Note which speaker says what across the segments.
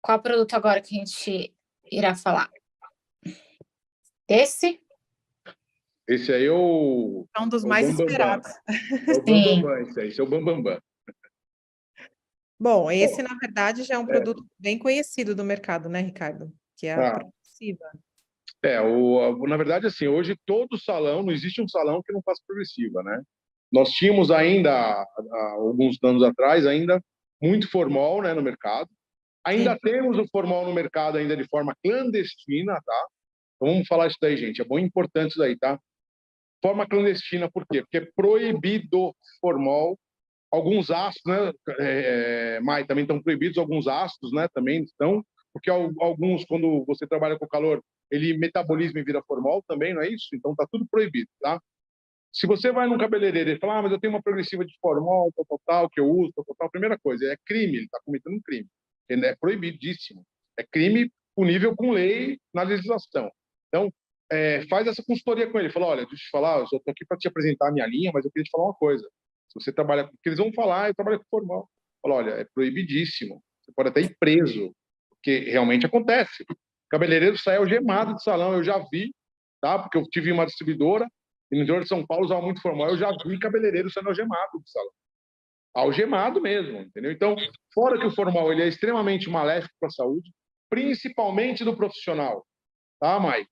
Speaker 1: Qual produto agora que a gente irá falar? Esse?
Speaker 2: Esse aí
Speaker 3: É um dos mais esperados.
Speaker 2: É o bambambam, esse é o bambambam.
Speaker 3: Bom, esse, na verdade, já é um produto bem conhecido do mercado, né, Ricardo? Que é a progressiva.
Speaker 2: Na verdade, assim, hoje todo salão, não existe um salão que não faça progressiva, né? Nós tínhamos ainda, há alguns anos atrás, ainda muito formol, né, no mercado. Ainda temos o formal no mercado ainda de forma clandestina, tá? Então vamos falar isso daí, gente. É bom e importante isso daí, tá? Forma clandestina, por quê? Porque é proibido formal. Alguns ácidos, né, Mai, também estão proibidos, alguns ácidos, né, também estão, porque alguns, quando você trabalha com calor, ele metaboliza e vira formol também, não é isso? Então tá tudo proibido, tá? Se você vai num cabeleireiro e fala, mas eu tenho uma progressiva de formol, tal, que eu uso, tal, primeira coisa, é crime, ele está cometendo um crime. Ele é proibidíssimo. É crime punível com lei na legislação. Então, faz essa consultoria com ele. Fala, olha, deixa eu te falar, eu só estou aqui para te apresentar a minha linha, mas eu queria te falar uma coisa. Se você trabalha com... Porque eles vão falar, eu trabalho com formal. Fala, olha, é proibidíssimo. Você pode até ir preso, porque realmente acontece. O cabeleireiro sai algemado de salão, eu já vi, tá? Porque eu tive uma distribuidora, e no interior de São Paulo usava muito formal, eu já vi cabeleireiro sendo algemado de salão. Algemado mesmo, entendeu? Então, fora que o formal ele é extremamente maléfico para a saúde, principalmente do profissional, tá, Mai?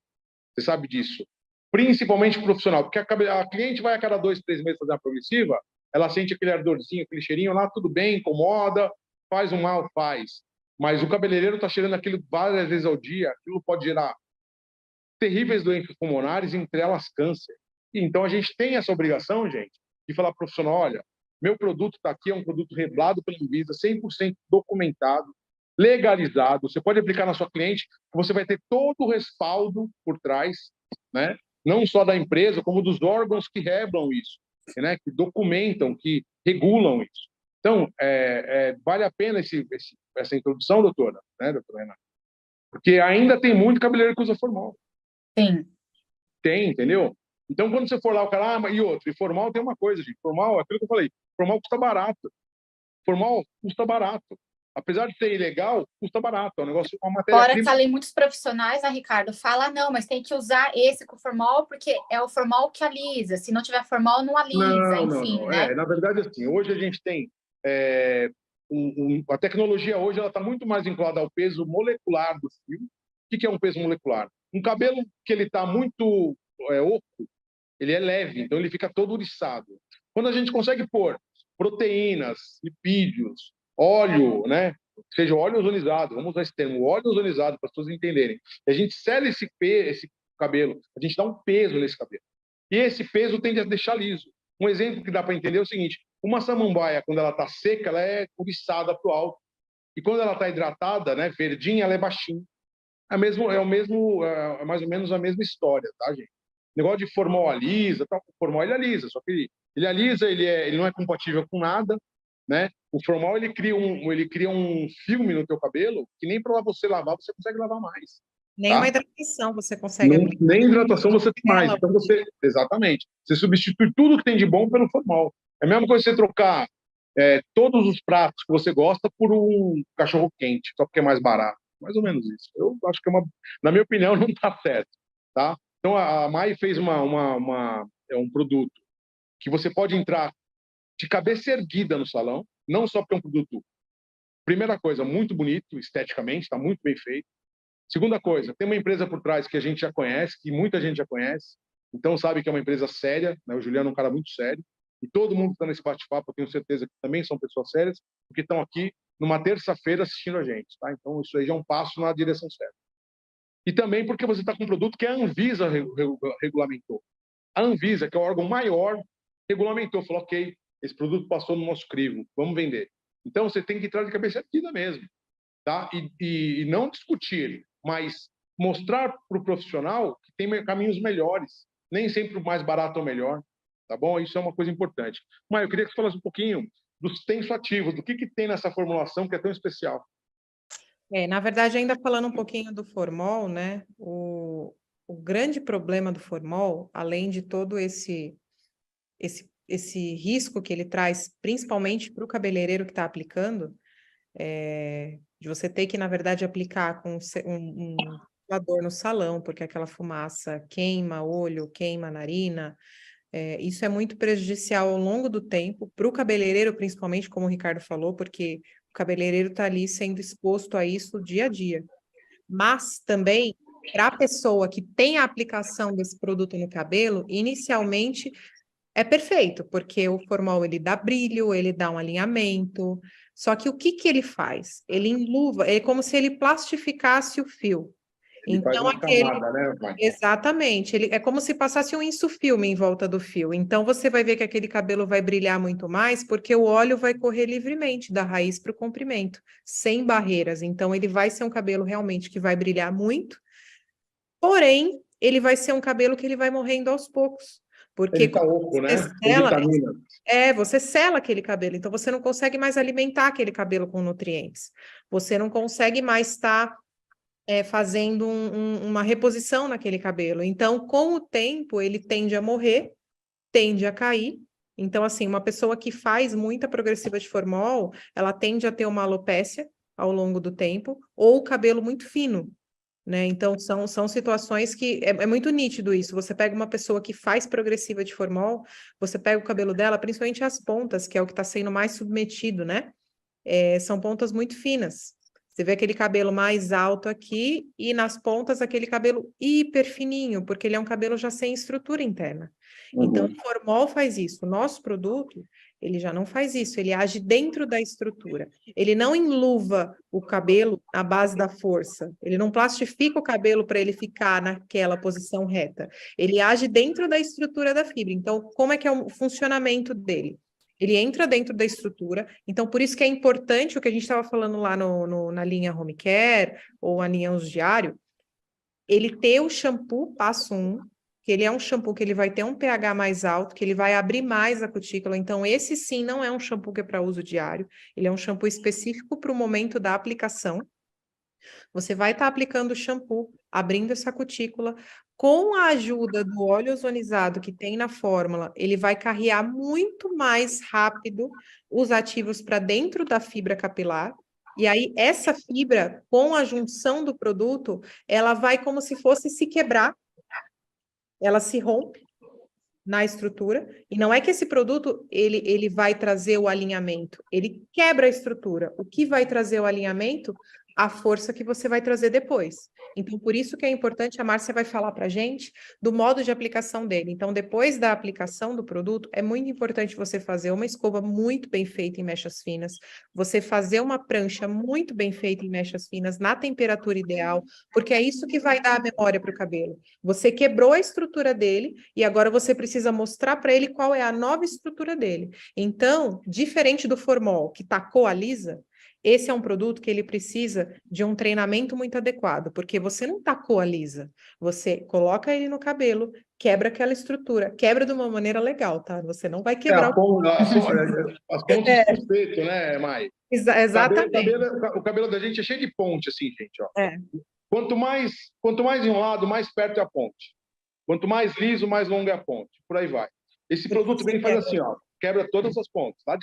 Speaker 2: Você sabe disso. Principalmente o profissional, porque a cliente vai a cada 2, 3 meses fazer uma progressiva, ela sente aquele ardorzinho, aquele cheirinho lá, tudo bem, incomoda, faz um mal, faz. Mas o cabeleireiro está cheirando aquilo várias vezes ao dia, aquilo pode gerar terríveis doenças pulmonares, entre elas câncer. Então a gente tem essa obrigação, gente, de falar para o profissional, olha, meu produto está aqui, é um produto reglado pela Anvisa, 100% documentado, legalizado, você pode aplicar na sua cliente, você vai ter todo o respaldo por trás, né? Não só da empresa, como dos órgãos que reglam isso, né? Que documentam, que regulam isso. Então, vale a pena essa introdução, doutora, né, doutora Renata? Porque ainda tem muito cabeleireiro que usa formal.
Speaker 1: Sim.
Speaker 2: Tem, entendeu? Então, quando você for lá, o cara, e outro, e formal tem uma coisa, gente, formal, aquilo que eu falei, formal custa barato. Formal custa barato. Apesar de ser ilegal, custa barato. É um negócio, uma matéria-prima.
Speaker 1: Fora que além muitos profissionais, né, Ricardo, fala, não, mas tem que usar esse com formal, porque é o formal que alisa. Se não tiver formal, não alisa, enfim, né?
Speaker 2: Na verdade, assim, hoje a gente tem... a tecnologia hoje ela está muito mais vinculada ao peso molecular do fio. O que é um peso molecular? Um cabelo que ele está muito oco, ele é leve, então ele fica todo uriçado. Quando a gente consegue pôr proteínas, lipídios, óleo, né? Seja óleo ozonizado, vamos usar esse termo, óleo ozonizado, para as pessoas entenderem. E a gente sela esse cabelo, a gente dá um peso nesse cabelo. E esse peso tende a deixar liso. Um exemplo que dá para entender é o seguinte, uma samambaia, quando ela está seca, ela é cobiçada para o alto. E quando ela está hidratada, né, verdinha, ela é baixinha. É mais ou menos a mesma história, tá, gente? O negócio de formal alisa, tal, o formal ele alisa, só que ele alisa, ele não é compatível com nada, né? O formal ele cria um filme no teu cabelo que nem para você lavar você consegue lavar mais.
Speaker 3: Nem
Speaker 2: tá?
Speaker 3: uma hidratação você consegue aplicar.
Speaker 2: Nem hidratação você tem mais. Então exatamente, você substitui tudo que tem de bom pelo formal. É a mesma coisa você trocar todos os pratos que você gosta por um cachorro quente, só porque é mais barato. Mais ou menos isso. Eu acho que na minha opinião, não está certo, tá? Então a Mai fez um produto que você pode entrar de cabeça erguida no salão, não só porque é um produto, primeira coisa, muito bonito esteticamente, está muito bem feito. Segunda coisa, tem uma empresa por trás que a gente já conhece, que muita gente já conhece, então sabe que é uma empresa séria, né? O Juliano é um cara muito sério, e todo mundo que está nesse bate-papo, eu tenho certeza que também são pessoas sérias, porque estão aqui numa terça-feira assistindo a gente, tá? Então isso aí já é um passo na direção certa. E também porque você está com um produto que a Anvisa regulamentou. A Anvisa, que é o órgão maior, regulamentou, falou, ok, esse produto passou no nosso crivo, vamos vender. Então você tem que entrar de cabeça erguida mesmo, tá? E não discutir, mas mostrar para o profissional que tem caminhos melhores, nem sempre o mais barato é o melhor, tá bom? Isso é uma coisa importante. Mas eu queria que você falasse um pouquinho dos tensoativos, do que tem nessa formulação que é tão especial.
Speaker 3: Na verdade, ainda falando um pouquinho do formol, né? O grande problema do formol, além de todo esse risco que ele traz, principalmente para o cabeleireiro que está aplicando, de você ter que, na verdade, aplicar com um ventilador no salão, porque aquela fumaça queima olho, queima narina. Isso é muito prejudicial ao longo do tempo, para o cabeleireiro, principalmente, como o Ricardo falou, porque o cabeleireiro está ali sendo exposto a isso dia a dia. Mas também, para a pessoa que tem a aplicação desse produto no cabelo, inicialmente é perfeito, porque o formol ele dá brilho, ele dá um alinhamento. Só que o que ele faz? Ele enluva, é como se ele plastificasse o fio.
Speaker 2: Ele faz
Speaker 3: Então,
Speaker 2: uma camada, né, mãe?
Speaker 3: exatamente, é como se passasse um insufilme em volta do fio. Então, você vai ver que aquele cabelo vai brilhar muito mais, porque o óleo vai correr livremente da raiz para o comprimento, sem barreiras. Então, ele vai ser um cabelo realmente que vai brilhar muito, porém, ele vai ser um cabelo que ele vai morrendo aos poucos. Porque
Speaker 2: Ele tá oco, né? Tem vitamina.
Speaker 3: você sela aquele cabelo, então você não consegue mais alimentar aquele cabelo com nutrientes. Você não consegue mais estar fazendo uma reposição naquele cabelo. Então, com o tempo, ele tende a morrer, tende a cair. Então, assim, uma pessoa que faz muita progressiva de formol, ela tende a ter uma alopécia ao longo do tempo, ou o cabelo muito fino, né? Então, são situações que é muito nítido isso. Você pega uma pessoa que faz progressiva de formol, você pega o cabelo dela, principalmente as pontas, que é o que está sendo mais submetido, né? São pontas muito finas. Você vê aquele cabelo mais alto aqui e nas pontas aquele cabelo hiper fininho, porque ele é um cabelo já sem estrutura interna. Então, o formol faz isso. O nosso produto, ele já não faz isso. Ele age dentro da estrutura. Ele não enluva o cabelo à base da força. Ele não plastifica o cabelo para ele ficar naquela posição reta. Ele age dentro da estrutura da fibra. Então, como é que é o funcionamento dele? Ele entra dentro da estrutura, então por isso que é importante o que a gente estava falando lá na linha Home Care ou a linha Uso Diário, ele ter o shampoo passo 1, que ele é um shampoo que ele vai ter um pH mais alto, que ele vai abrir mais a cutícula, então esse sim não é um shampoo que é para uso diário, ele é um shampoo específico para o momento da aplicação. Você vai estar aplicando o shampoo, abrindo essa cutícula. Com a ajuda do óleo ozonizado que tem na fórmula, ele vai carrear muito mais rápido os ativos para dentro da fibra capilar. E aí, essa fibra, com a junção do produto, ela vai como se fosse se quebrar. Ela se rompe na estrutura, e não é que esse produto ele vai trazer o alinhamento, ele quebra a estrutura. O que vai trazer o alinhamento? A força que você vai trazer depois. Então, por isso que é importante, a Márcia vai falar para a gente do modo de aplicação dele. Então, depois da aplicação do produto, é muito importante você fazer uma escova muito bem feita em mechas finas, você fazer uma prancha muito bem feita em mechas finas, na temperatura ideal, porque é isso que vai dar a memória para o cabelo. Você quebrou a estrutura dele e agora você precisa mostrar para ele qual é a nova estrutura dele. Então, diferente do formol, que tacou a lisa, esse é um produto que ele precisa de um treinamento muito adequado, porque você não tacou a lisa, você coloca ele no cabelo, quebra aquela estrutura, quebra de uma maneira legal, tá? Você não vai quebrar
Speaker 2: as pontes de suspeito, né, Mai?
Speaker 3: Exatamente.
Speaker 2: O cabelo da gente é cheio de ponte, assim, gente, ó.
Speaker 3: É.
Speaker 2: Quanto mais em um lado, mais perto é a ponte. Quanto mais liso, mais longa é a ponte. Por aí vai. Esse produto vem e faz assim, ó, quebra todas as pontes, tá?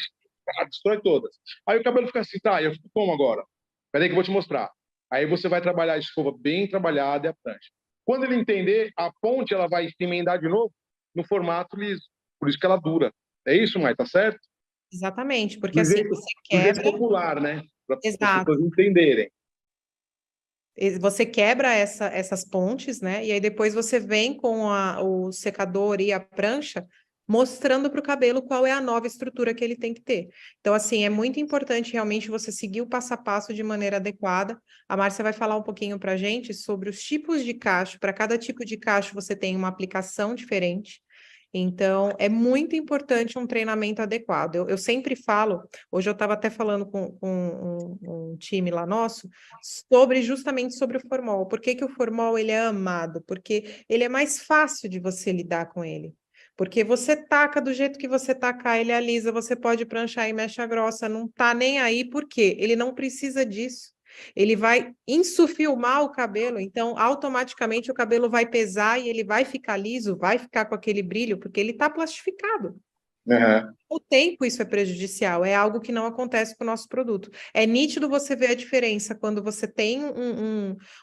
Speaker 2: Destrói todas. Aí o cabelo fica assim, tá, eu fico como agora? Peraí que eu vou te mostrar. Aí você vai trabalhar a escova bem trabalhada e a prancha. Quando ele entender, a ponte ela vai se emendar de novo no formato liso. Por isso que ela dura. É isso, Mai, tá certo?
Speaker 3: Exatamente, porque assim você quebra...
Speaker 2: Do jeito popular, né? Para as pessoas entenderem.
Speaker 3: Você quebra essas pontes, né? E aí depois você vem com o secador e a prancha mostrando para o cabelo qual é a nova estrutura que ele tem que ter. Então, assim, é muito importante realmente você seguir o passo a passo de maneira adequada. A Márcia vai falar um pouquinho para a gente sobre os tipos de cacho. Para cada tipo de cacho você tem uma aplicação diferente. Então, é muito importante um treinamento adequado. Eu sempre falo, hoje eu estava até falando com um time lá nosso, justamente sobre o formol. Por que o formol ele é amado? Porque ele é mais fácil de você lidar com ele. Porque você taca do jeito que você tacar, ele alisa, você pode pranchar em mecha grossa, não tá nem aí, por quê? Ele não precisa disso. Ele vai insufilmar o cabelo, então automaticamente o cabelo vai pesar e ele vai ficar liso, vai ficar com aquele brilho, porque ele está plastificado.
Speaker 2: Uhum.
Speaker 3: O tempo isso é prejudicial, é algo que não acontece com o nosso produto. É nítido você ver a diferença quando você tem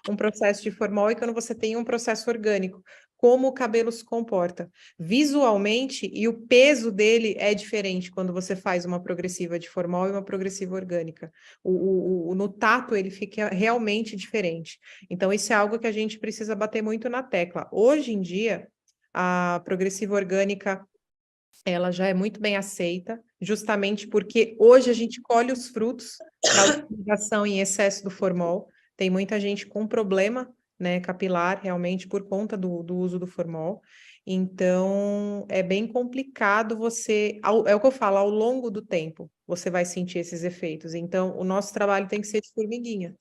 Speaker 3: um processo de formol e quando você tem um processo orgânico, como o cabelo se comporta. Visualmente, e o peso dele é diferente quando você faz uma progressiva de formol e uma progressiva orgânica. No tato, ele fica realmente diferente. Então, isso é algo que a gente precisa bater muito na tecla. Hoje em dia, a progressiva orgânica ela já é muito bem aceita, justamente porque hoje a gente colhe os frutos da utilização em excesso do formol. Tem muita gente com problema, né, capilar, realmente, por conta do uso do formol. Então, é bem complicado você... É o que eu falo, ao longo do tempo, você vai sentir esses efeitos. Então, o nosso trabalho tem que ser de formiguinha,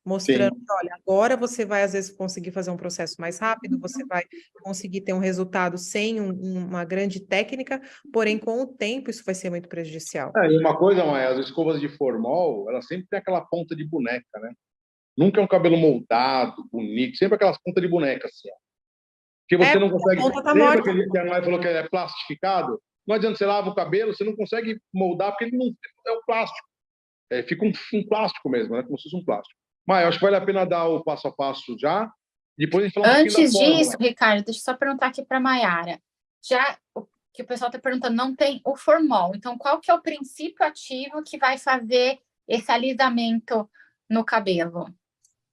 Speaker 3: mostrando
Speaker 2: Sim.
Speaker 3: que, olha, agora você vai, às vezes, conseguir fazer um processo mais rápido, você vai conseguir ter um resultado sem uma grande técnica, porém, com o tempo, isso vai ser muito prejudicial.
Speaker 2: E uma coisa, Maia, as escovas de formol, elas sempre têm aquela ponta de boneca, né? Nunca é um cabelo moldado, bonito, sempre aquelas pontas de boneca, assim, ó. Que você não consegue...
Speaker 3: A ponta tá
Speaker 2: Lembra
Speaker 3: morta.
Speaker 2: que a Maia falou que ele é plastificado? Não adianta você lava o cabelo, você não consegue moldar, porque ele não é um plástico. Fica um plástico mesmo, né? Como se fosse um plástico. Maia, acho que vale a pena dar o passo a passo já. Depois a gente fala um pouquinho da
Speaker 1: Antes
Speaker 2: fórmula.
Speaker 1: disso, Ricardo, deixa eu só perguntar aqui para a Mayara. Já o que o pessoal está perguntando, não tem o formol. Então, qual que é o princípio ativo que vai fazer esse alisamento no cabelo?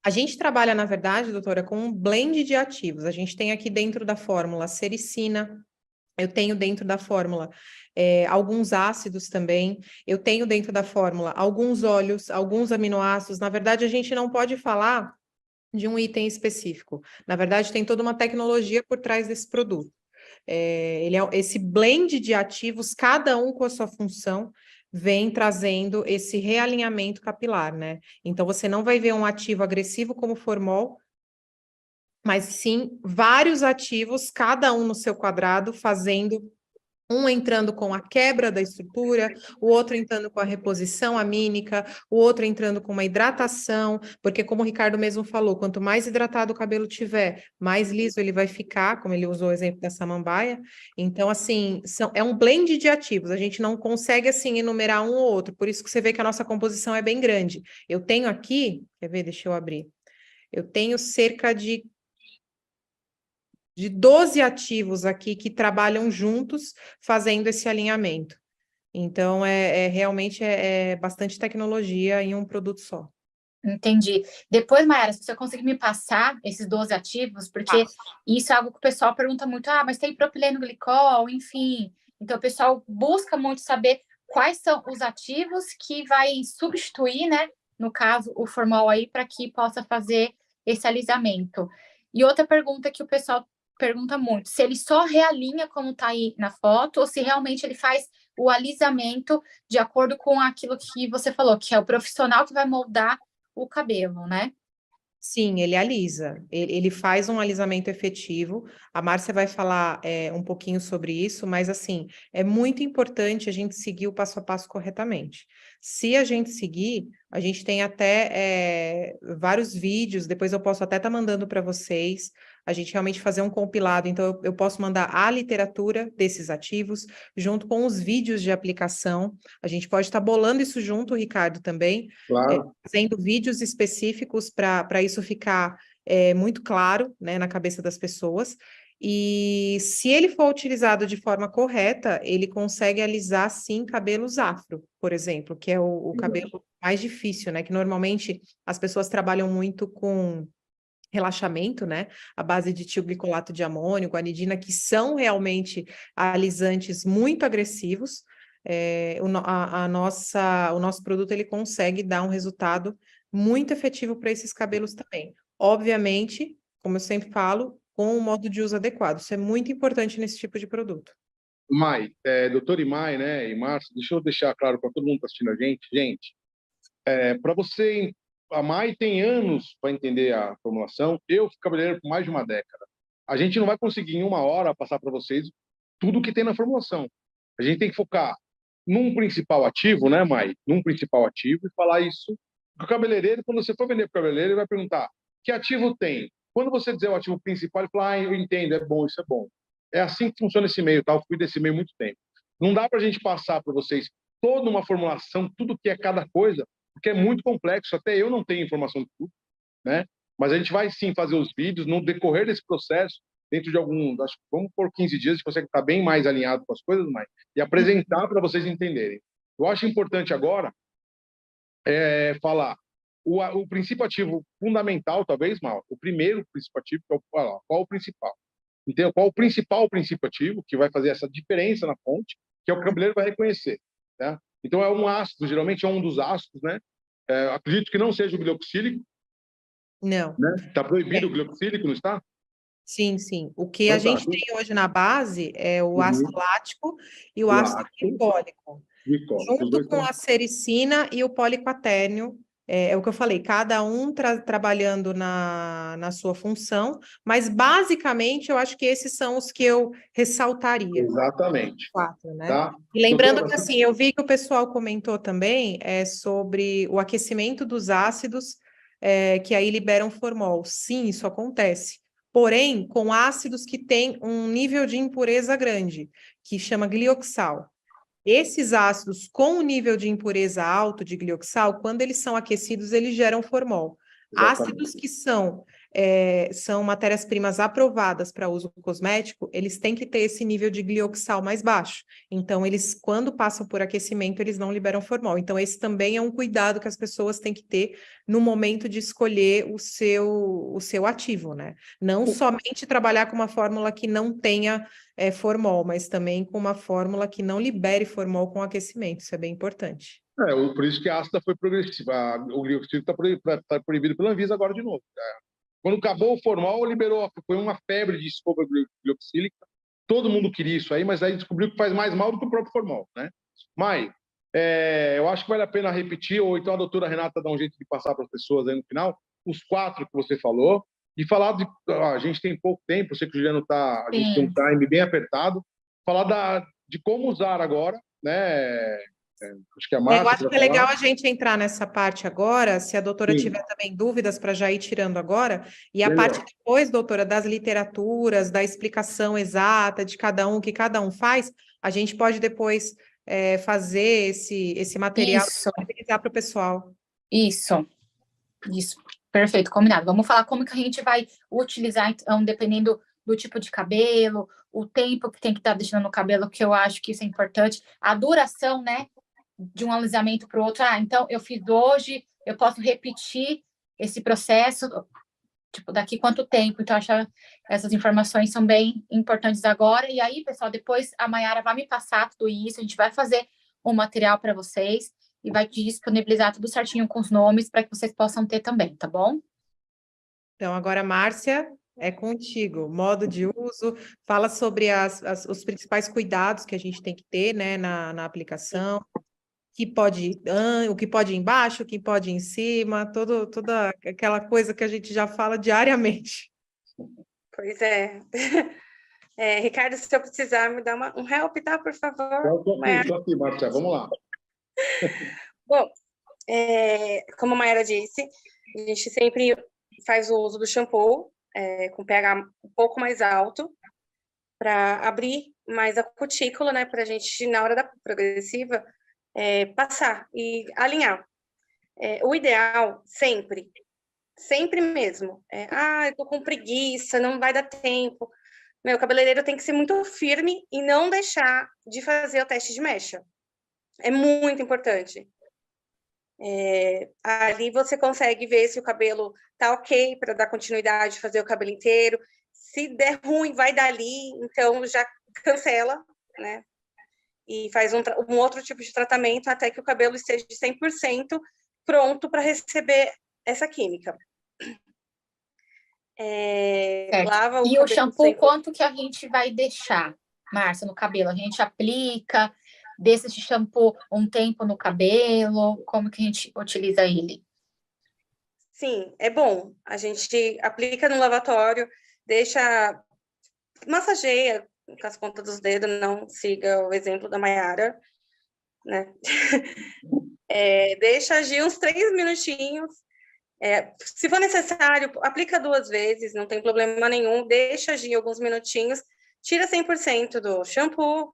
Speaker 3: A gente trabalha, na verdade, doutora, com um blend de ativos. A gente tem aqui dentro da fórmula sericina, eu tenho dentro da fórmula alguns ácidos também, eu tenho dentro da fórmula alguns óleos, alguns aminoácidos. Na verdade, a gente não pode falar de um item específico. Na verdade, tem toda uma tecnologia por trás desse produto. Esse blend de ativos, cada um com a sua função, vem trazendo esse realinhamento capilar, né? Então, você não vai ver um ativo agressivo como o formol, mas sim vários ativos, cada um no seu quadrado, fazendo um entrando com a quebra da estrutura, o outro entrando com a reposição amínica, o outro entrando com uma hidratação, porque como o Ricardo mesmo falou, quanto mais hidratado o cabelo tiver, mais liso ele vai ficar, como ele usou o exemplo da samambaia. Então, assim, é um blend de ativos, a gente não consegue, assim, enumerar um ou outro, por isso que você vê que a nossa composição é bem grande. Eu tenho aqui, quer ver? Deixa eu abrir. Eu tenho cerca de 12 ativos aqui que trabalham juntos fazendo esse alinhamento. Então, realmente bastante tecnologia em um produto só.
Speaker 1: Entendi. Depois, Mayara, se você conseguir me passar esses 12 ativos, porque isso é algo que o pessoal pergunta muito, mas tem propileno glicol, enfim. Então, o pessoal busca muito saber quais são os ativos que vai substituir, né, no caso, o formol aí, para que possa fazer esse alisamento. E outra pergunta que o pessoal pergunta muito, se ele só realinha como está aí na foto, ou se realmente ele faz o alisamento de acordo com aquilo que você falou, que é o profissional que vai moldar o cabelo, né?
Speaker 3: Sim, ele alisa, ele faz um alisamento efetivo. A Márcia vai falar um pouquinho sobre isso, mas assim, é muito importante a gente seguir o passo a passo corretamente. Se a gente seguir, a gente tem até vários vídeos, depois eu posso até estar mandando para vocês, a gente realmente fazer um compilado, então eu posso mandar a literatura desses ativos, junto com os vídeos de aplicação, a gente pode estar bolando isso junto, Ricardo, também,
Speaker 2: Claro.
Speaker 3: fazendo vídeos específicos para isso ficar muito claro, né, na cabeça das pessoas. E se ele for utilizado de forma correta, ele consegue alisar, sim, cabelos afro, por exemplo, que é o cabelo mais difícil, né? Que normalmente as pessoas trabalham muito com relaxamento, né? A base de tilglicolato de amônio, guanidina, que são realmente alisantes muito agressivos. O nosso produto ele consegue dar um resultado muito efetivo para esses cabelos também. Obviamente, como eu sempre falo, com o modo de uso adequado. Isso é muito importante nesse tipo de produto.
Speaker 2: Mai, doutor Imai, né, e Márcio, deixa eu deixar claro para todo mundo que está assistindo a gente, para você, a Mai tem anos para entender a formulação, eu fui cabeleireiro por mais de uma década. A gente não vai conseguir em uma hora passar para vocês tudo que tem na formulação. A gente tem que focar num principal ativo, né, Mai? Num principal ativo e falar isso para o cabeleireiro. Quando você for vender para o cabeleireiro, ele vai perguntar que ativo tem. Quando você dizer o ativo principal, ele fala, eu entendo, é bom, isso é bom. É assim que funciona esse meio, tá? Eu fui desse meio há muito tempo. Não dá para a gente passar para vocês toda uma formulação, tudo que é cada coisa, porque é muito complexo, até eu não tenho informação de tudo, né? Mas a gente vai sim fazer os vídeos no decorrer desse processo, dentro de acho que vamos por 15 dias, a gente consegue estar bem mais alinhado com as coisas, mais, e apresentar para vocês entenderem. Eu acho importante agora falar o princípio ativo fundamental, talvez, Mal, o primeiro princípio ativo, que é qual o principal. Entendeu? Qual o principal princípio ativo que vai fazer essa diferença na fonte, que é o que o cabeleireiro vai reconhecer. Tá? Então, é um ácido, geralmente é um dos ácidos, né? Acredito que não seja o glicoxílico.
Speaker 3: Não.
Speaker 2: Está proibido o glicoxílico, não está?
Speaker 3: Sim, sim. O que a gente tem hoje na base é o ácido lático e o ácido glicólico, junto com a sericina e o poliquatérnio. É o que eu falei, cada um trabalhando na sua função, mas basicamente eu acho que esses são os que eu ressaltaria.
Speaker 2: Exatamente.
Speaker 3: Quatro, né?
Speaker 2: Tá?
Speaker 3: E lembrando que assim, eu vi que o pessoal comentou também sobre o aquecimento dos ácidos, que aí liberam formol. Sim, isso acontece. Porém, com ácidos que têm um nível de impureza grande, que chama glioxal. Esses ácidos com um nível de impureza alto de glioxal, quando eles são aquecidos, eles geram formol.
Speaker 2: Exatamente.
Speaker 3: Ácidos que são matérias-primas aprovadas para uso cosmético, eles têm que ter esse nível de glioxal mais baixo. Então, eles, quando passam por aquecimento, eles não liberam formol. Então, esse também é um cuidado que as pessoas têm que ter no momento de escolher o seu ativo, né? Não somente trabalhar com uma fórmula que não tenha formol, mas também com uma fórmula que não libere formol com aquecimento. Isso é bem importante.
Speaker 2: Por isso que a ácida foi progressiva. O glicoxílico está proibido pela Anvisa agora de novo. Quando acabou o formol, foi uma febre de escova glioxílica. Todo mundo queria isso aí, mas aí descobriu que faz mais mal do que o próprio formol, né? Mai, eu acho que vale a pena repetir, ou então a doutora Renata dá um jeito de passar para as pessoas aí no final, os 4 que você falou, e falar a gente tem pouco tempo, eu sei que o Juliano a gente tem um time bem apertado, falar de como usar agora, né? Acho que a Márcia,
Speaker 3: eu acho que é legal a gente entrar nessa parte agora, se a doutora tiver também dúvidas, para já ir tirando agora, e a parte depois, doutora, das literaturas, da explicação exata de cada um, o que cada um faz, a gente pode depois fazer esse material e disponibilizar para o pessoal.
Speaker 1: Isso, perfeito, combinado. Vamos falar como que a gente vai utilizar, então, dependendo do tipo de cabelo, o tempo que tem que estar deixando no cabelo, que eu acho que isso é importante, a duração, né, de um alisamento para o outro. Então, eu fiz hoje, eu posso repetir esse processo, tipo, daqui quanto tempo? Então, acho que essas informações são bem importantes agora. E aí, pessoal, depois a Mayara vai me passar tudo isso, a gente vai fazer um material para vocês e vai disponibilizar tudo certinho com os nomes para que vocês possam ter também, tá bom?
Speaker 3: Então, agora, Márcia, é contigo. Modo de uso, fala sobre os principais cuidados que a gente tem que ter, né, na aplicação, o que pode ir embaixo, o que pode ir em cima, toda aquela coisa que a gente já fala diariamente.
Speaker 4: Pois é. Ricardo, se eu precisar, me dá um help, tá, por favor?
Speaker 2: Estou aqui, Márcia, vamos lá.
Speaker 4: Bom, como a Mayara disse, a gente sempre faz o uso do shampoo com pH um pouco mais alto para abrir mais a cutícula, né, para a gente, na hora da progressiva, passar e alinhar. O ideal, sempre mesmo, eu tô com preguiça, não vai dar tempo. Meu cabeleireiro tem que ser muito firme e não deixar de fazer o teste de mecha. É muito importante. Ali você consegue ver se o cabelo tá ok para dar continuidade, fazer o cabelo inteiro. Se der ruim, vai dali, então já cancela, né? E faz um outro tipo de tratamento até que o cabelo esteja de 100% pronto para receber essa química. Lava
Speaker 1: e o shampoo, quanto que a gente vai deixar, Márcia, no cabelo? A gente aplica, deixa esse shampoo um tempo no cabelo? Como que a gente utiliza ele?
Speaker 4: Sim, é bom. A gente aplica no lavatório, massageia com as pontas dos dedos, não siga o exemplo da Mayara, né? Deixa agir uns 3 minutinhos. Se for necessário, aplica 2 vezes, não tem problema nenhum. Deixa agir alguns minutinhos, tira 100% do shampoo,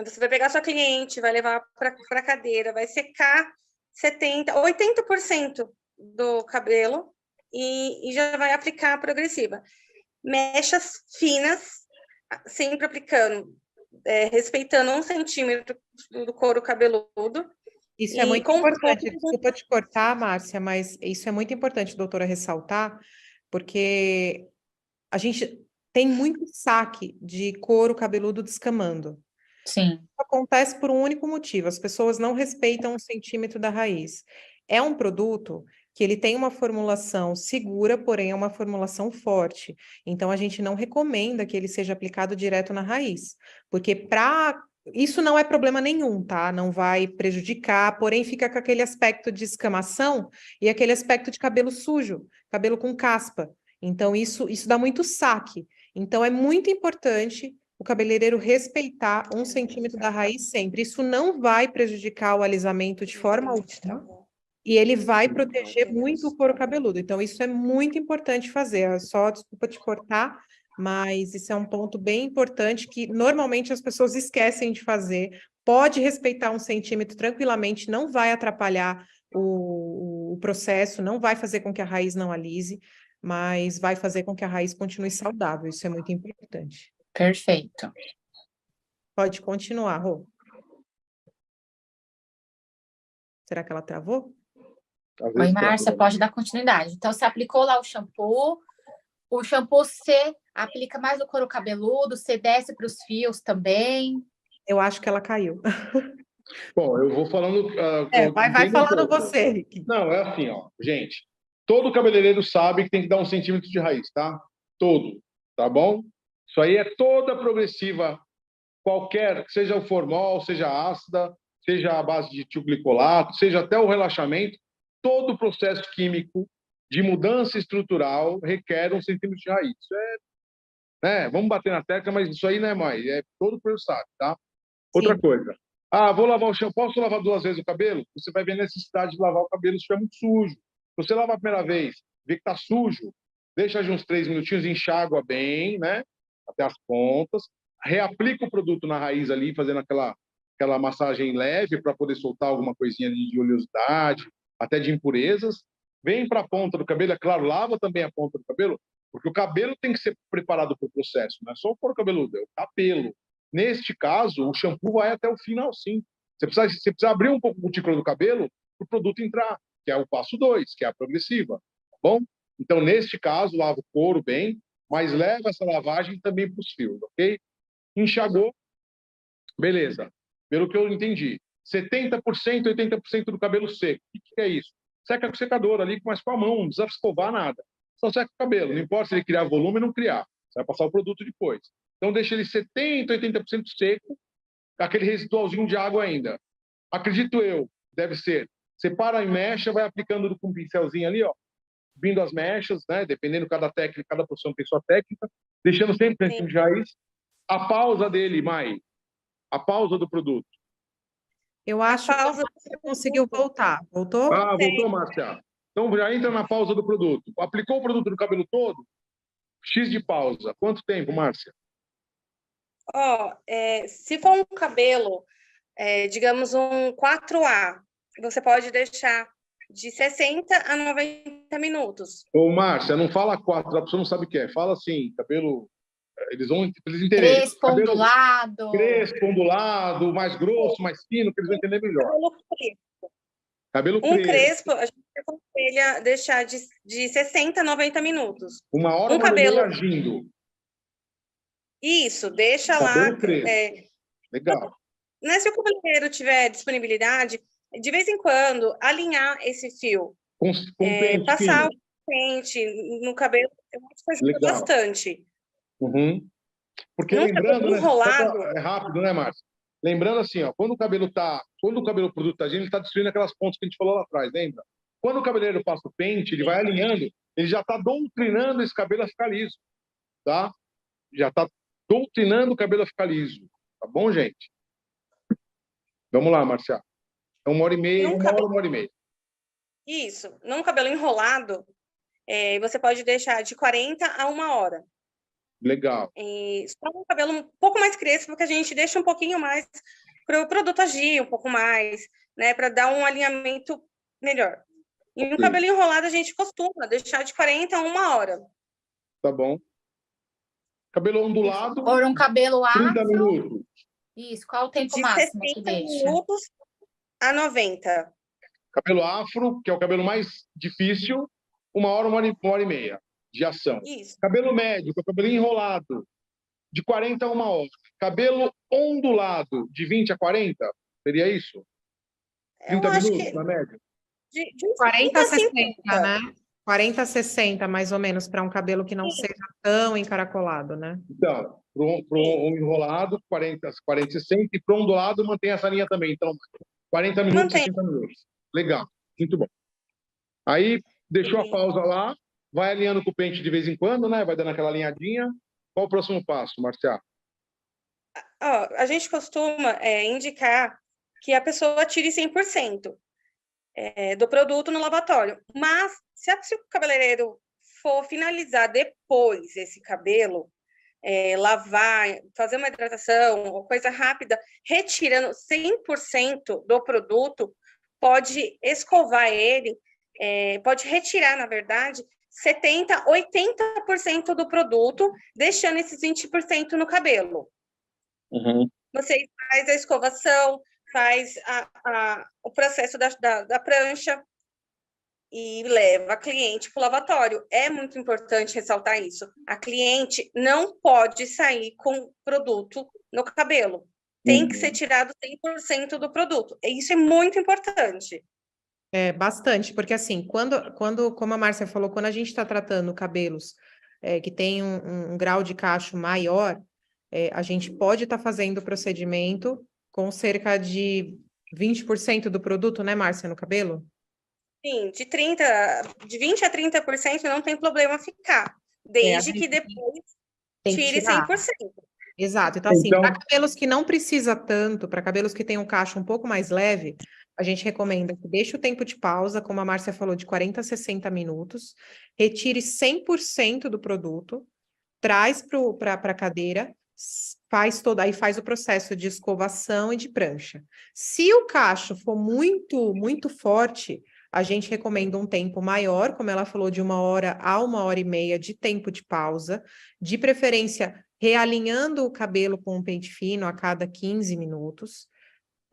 Speaker 4: Você vai pegar sua cliente, vai levar para a cadeira, vai secar 70%, 80% do cabelo e já vai aplicar a progressiva. Mechas finas, sempre aplicando, respeitando 1 centímetro do couro cabeludo.
Speaker 3: Isso é muito importante. Desculpa te cortar, Márcia, mas isso é muito importante, doutora, ressaltar, porque a gente tem muito saque de couro cabeludo descamando.
Speaker 1: Sim.
Speaker 3: Isso acontece por um único motivo: as pessoas não respeitam 1 centímetro da raiz. É um produto que ele tem uma formulação segura, porém é uma formulação forte. Então, a gente não recomenda que ele seja aplicado direto na raiz, porque isso não é problema nenhum, tá? Não vai prejudicar, porém fica com aquele aspecto de escamação e aquele aspecto de cabelo sujo, cabelo com caspa. Então, isso dá muito saque. Então, é muito importante o cabeleireiro respeitar 1 centímetro da raiz sempre. Isso não vai prejudicar o alisamento de forma alguma. E ele vai proteger muito o couro cabeludo. Então, isso é muito importante fazer. Só, desculpa te cortar, mas isso é um ponto bem importante que normalmente as pessoas esquecem de fazer. Pode respeitar 1 centímetro tranquilamente, não vai atrapalhar o processo, não vai fazer com que a raiz não alise, mas vai fazer com que a raiz continue saudável. Isso é muito importante.
Speaker 1: Perfeito.
Speaker 3: Pode continuar, Rô. Será que ela travou?
Speaker 1: Oi, Márcia, pode dar continuidade. Então, você aplicou lá o shampoo você aplica mais no couro cabeludo, você desce para os fios também.
Speaker 3: Eu acho que ela caiu.
Speaker 2: Bom, eu vou falando...
Speaker 3: vai falando você, Rick.
Speaker 2: Não, é assim, ó, gente. Todo cabeleireiro sabe que tem que dar 1 centímetro de raiz, tá? Todo, tá bom? Isso aí é toda progressiva, qualquer, seja o formol, seja ácida, seja a base de tilglicolato, seja até o relaxamento, todo o processo químico de mudança estrutural requer 1 centímetro de raiz. Isso é, vamos bater na tecla, mas isso aí não é mais, todo mundo sabe, tá? Outra
Speaker 3: Sim.
Speaker 2: coisa. Vou lavar o shampoo, posso lavar 2 vezes o cabelo? Você vai ver a necessidade de lavar o cabelo se estiver muito sujo. Se você lavar a primeira vez, vê que está sujo, deixa de uns 3 minutinhos, enxágua bem, né? Até as pontas, reaplica o produto na raiz ali, fazendo aquela massagem leve para poder soltar alguma coisinha de oleosidade, até de impurezas. Vem para a ponta do cabelo, é claro, lava também a ponta do cabelo, porque o cabelo tem que ser preparado para o processo, não é só o couro cabeludo, é o cabelo. Neste caso, o shampoo vai até o final, sim. Você precisa abrir um pouco o cutícula do cabelo para o produto entrar, que é o passo 2, que é a progressiva, tá bom? Então, neste caso, lava o couro bem, mas leva essa lavagem também para os fios, ok? Enxagou, beleza. Pelo que eu entendi, 70%, 80% do cabelo seco. O que é isso? Seca com o secador ali, mas com a mão, não precisa escovar nada. Só seca o cabelo, não importa se ele criar volume ou não criar. Você vai passar o produto depois. Então, deixa ele 70%, 80% seco, aquele residualzinho de água ainda. Acredito eu, deve ser. Separa em mecha, vai aplicando com um pincelzinho ali, ó, vindo as mechas, né? Dependendo de cada técnica, cada profissão tem sua técnica, deixando sempre dentro de raiz. A pausa dele, Mai, a pausa do produto.
Speaker 3: Eu acho que você conseguiu voltar. Voltou?
Speaker 2: Voltou, Márcia. Então, já entra na pausa do produto. Aplicou o produto no cabelo todo, X de pausa. Quanto tempo, Márcia?
Speaker 4: Se for um cabelo, digamos um 4A, você pode deixar de 60 a 90 minutos.
Speaker 2: Ô, Márcia, não fala 4, a pessoa não sabe o que é. fala assim, cabelo... Eles entenderem.
Speaker 1: Crespo, ondulado.
Speaker 2: Crespo, ondulado, mais grosso, mais fino, que eles vão entender melhor.
Speaker 4: Cabelo crespo.
Speaker 2: Cabelo
Speaker 4: crespo, a gente aconselha deixar de 60 a 90 minutos.
Speaker 2: 1 hora,
Speaker 4: cabelo
Speaker 2: agindo.
Speaker 4: Isso, deixa
Speaker 2: cabelo
Speaker 4: lá.
Speaker 2: Crespo. Legal.
Speaker 4: Se o cabeleireiro tiver disponibilidade, de vez em quando, alinhar esse fio.
Speaker 2: Com pente
Speaker 4: passar
Speaker 2: fino.
Speaker 4: o pente no cabelo, ajuda bastante.
Speaker 2: Uhum. Porque
Speaker 4: não
Speaker 2: lembrando,
Speaker 4: enrolado.
Speaker 2: É rápido, né, Márcia? Lembrando assim, ó, quando o cabelo produto tá agindo, ele está destruindo aquelas pontas que a gente falou lá atrás, lembra? Quando o cabeleireiro passa o pente, ele vai alinhando, ele já está doutrinando esse cabelo a ficar liso, tá? Já está doutrinando o cabelo a ficar liso, tá bom, gente? Vamos lá, Marcia. É 1h30, 1h30.
Speaker 4: Isso. Num cabelo enrolado, você pode deixar de 40 a 1 hora.
Speaker 2: Legal.
Speaker 4: E só um cabelo um pouco mais crespo, porque a gente deixa um pouquinho mais para o produto agir um pouco mais, né? Para dar um alinhamento melhor. E um cabelo enrolado a gente costuma deixar de 40 a 1 hora.
Speaker 2: Tá bom. Cabelo ondulado,
Speaker 1: Ou um cabelo
Speaker 2: 30
Speaker 1: afro.
Speaker 2: minutos.
Speaker 1: Isso, qual o tempo
Speaker 4: De
Speaker 1: máximo que
Speaker 4: 60
Speaker 1: deixa?
Speaker 4: minutos a 90.
Speaker 2: Cabelo afro, que é o cabelo mais difícil, 1 hora, 1 hora e meia de ação.
Speaker 4: Isso.
Speaker 2: Cabelo médio, que é o cabelo enrolado, de 40 a 1 hora. Cabelo ondulado, de 20 a 40, seria isso? 30
Speaker 4: acho
Speaker 2: minutos,
Speaker 4: que
Speaker 2: na média?
Speaker 4: de
Speaker 3: 40 a 60,
Speaker 4: 50.
Speaker 3: né? 40 a 60, mais ou menos, para um cabelo que não seja tão encaracolado, né?
Speaker 2: Então, para um enrolado, 40 e 60, e para um ondulado, mantém essa linha também. Então, 40 minutos,
Speaker 4: Mantém.
Speaker 2: 60 minutos. Legal, muito bom. Aí, deixou a pausa lá, vai alinhando com o pente de vez em quando, né? Vai dando aquela alinhadinha. Qual o próximo passo, Marcia?
Speaker 4: A gente costuma indicar que a pessoa tire 100% do produto no lavatório. Mas, se o cabeleireiro for finalizar depois esse cabelo, lavar, fazer uma hidratação, ou coisa rápida, retirando 100% do produto, pode escovar ele, pode retirar, na verdade, 70%, 80% do produto, deixando esses 20% no cabelo.
Speaker 2: Uhum.
Speaker 4: Você faz a escovação, faz o processo da prancha e leva a cliente para o lavatório. É muito importante ressaltar isso. A cliente não pode sair com produto no cabelo. Tem que ser tirado 100% do produto. E isso é muito importante.
Speaker 3: É, bastante, porque assim, como a Márcia falou, quando a gente está tratando cabelos que tem um grau de cacho maior, a gente pode estar fazendo o procedimento com cerca de 20% do produto, né, Márcia, no cabelo?
Speaker 4: Sim, de 20% a 30% não tem problema ficar, desde que depois
Speaker 3: tem que
Speaker 4: tire
Speaker 3: tirar.
Speaker 4: 100%.
Speaker 3: Exato. Então, assim, para cabelos que não precisa tanto, para cabelos que têm um cacho um pouco mais leve, a gente recomenda que deixe o tempo de pausa, como a Márcia falou, de 40 a 60 minutos, retire 100% do produto, traz para a cadeira, aí faz o processo de escovação e de prancha. Se o cacho for muito, muito forte, a gente recomenda um tempo maior, como ela falou, de 1 hora a 1 hora e meia de tempo de pausa, de preferência realinhando o cabelo com um pente fino a cada 15 minutos.